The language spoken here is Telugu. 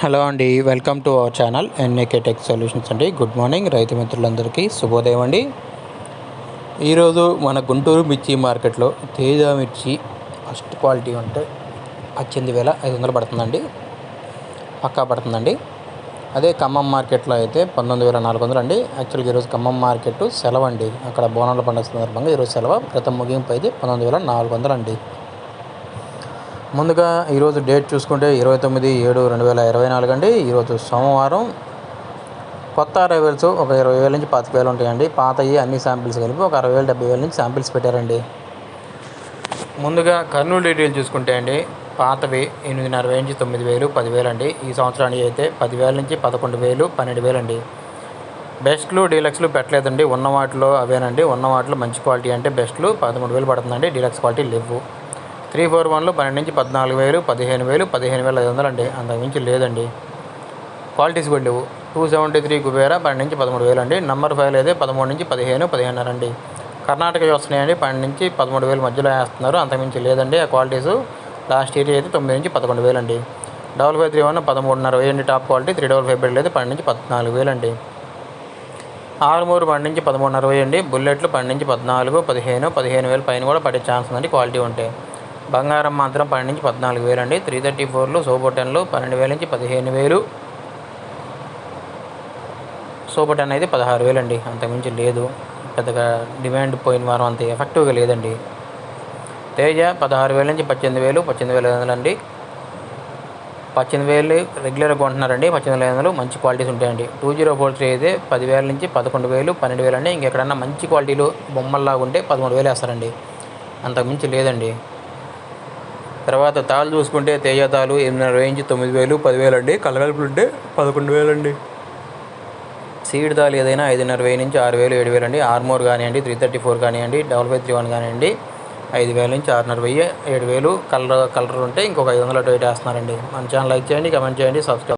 హలో అండి, welcome to our channel NAK tech solutions అండి. గుడ్ మార్నింగ్ రైతు మిత్రులందరికీ శుభోదయం అండి. ఈరోజు మన గుంటూరు మిర్చి మార్కెట్లో తేజ మిర్చి ఫస్ట్ క్వాలిటీ ఉంటే 18,500 పడుతుందండి, పక్కా పడుతుందండి. అదే ఖమ్మం మార్కెట్లో అయితే 19,400 అండి. యాక్చువల్గా ఈరోజు ఖమ్మం మార్కెట్ సెలవు అండి, అక్కడ బోనాల పండుగ సందర్భంగా ఈరోజు సెలవు. క్రితం ముగింపు అయితే 19,400 అండి. ముందుగా ఈరోజు డేట్ చూసుకుంటే 29/7/2024 అండి. ఈరోజు సోమవారం. కొత్త అరైవల్స్ ఒక 20,000 నుంచి 25,000 ఉంటాయండి. పాతవి అన్ని శాంపిల్స్ కలిపి ఒక 60,000 70,000 నుంచి శాంపిల్స్ పెట్టారండి. ముందుగా కర్నూలు డీటెయిల్ చూసుకుంటే అండి, పాతవి 8,500 నుంచి 9,000 10,000 అండి. ఈ సంవత్సరానికి అయితే 10,000 నుంచి 11,000 12,000 అండి. బెస్ట్లు డీలక్స్లు పెట్టలేదండి, ఉన్న వాటిలో అవేనండి. ఉన్న వాటిలో మంచి క్వాలిటీ అంటే బెస్ట్లు 13,000 పడుతుందండి, డీలక్స్ క్వాలిటీ లేవు. 341లు 12 నుంచి 14,000 15,000 15,500 అండి, అంతకుమించి లేదండి. క్వాలిటీస్ కూడా లేవు. 273 కుబేరా 12 నుంచి 13,000 అండి. నంబర్ 5 అయితే 13 నుంచి 15 15,500 అండి. కర్ణాటక వస్తున్నాయండి, 12 నుంచి 13,000 మధ్యలో వేస్తున్నారు, అంతకుమించి లేదండి. ఆ క్వాలిటీస్ లాస్ట్ ఇయర్ అయితే 9 నుంచి 11,000 అండి. 5531 13,500 అండి టాప్ క్వాలిటీ. 355 బిడ్డలు అయితే 12 నుంచి 14,000 అండి. ఆరుమూరు 12 నుంచి 13,500 అండి. బుల్లెట్లు 12 నుంచి 14 15 15,000 పైన కూడా పడే ఛాన్స్ ఉందండి క్వాలిటీ ఉంటే. బంగారం మాత్రం 12 నుంచి 14,000 అండి. 334లు సూపర్ 10లు 12,000 నుంచి 15,000. సూపర్ 10 అయితే 16,000 అండి, అంతకుమించి లేదు. పెద్దగా డిమాండ్ పోయిన వారం అంత ఎఫెక్టివ్గా లేదండి. తేజ 16,000 నుంచి 18,000 18,500 అండి. 18,000 రెగ్యులర్గా కొంటున్నారండి. 18,500 మంచి క్వాలిటీస్ ఉంటాయండి. 2043 అయితే 10,000 నుంచి 11,000 12,000 అండి. ఇంకెక్కడన్నా మంచి క్వాలిటీలు బొమ్మల్లాగా ఉంటే 13,000 వేస్తారండి, అంతకుమించి లేదండి. తర్వాత తాళ్ళు చూసుకుంటే తేజ తాళ్ళు 8,500 నుంచి 9,000 10,000 అండి. కలగలుపులు ఉంటే 11,000 అండి. సీడ్ తాళ్ళు ఏదైనా 5,500 నుంచి 6,000 7,000 అండి. ఆర్మోర్ కానివ్వండి, 334 కానివ్వండి, 5531 కానివ్వండి 5,000 నుంచి 6,500 7,000. కలర్ ఉంటే ఇంకొక 500 అటు ఇటు వేస్తున్నారండి. మన ఛానల్ లైక్ చేయండి, కమెంట్ చేయండి, సబ్స్క్రైబ్.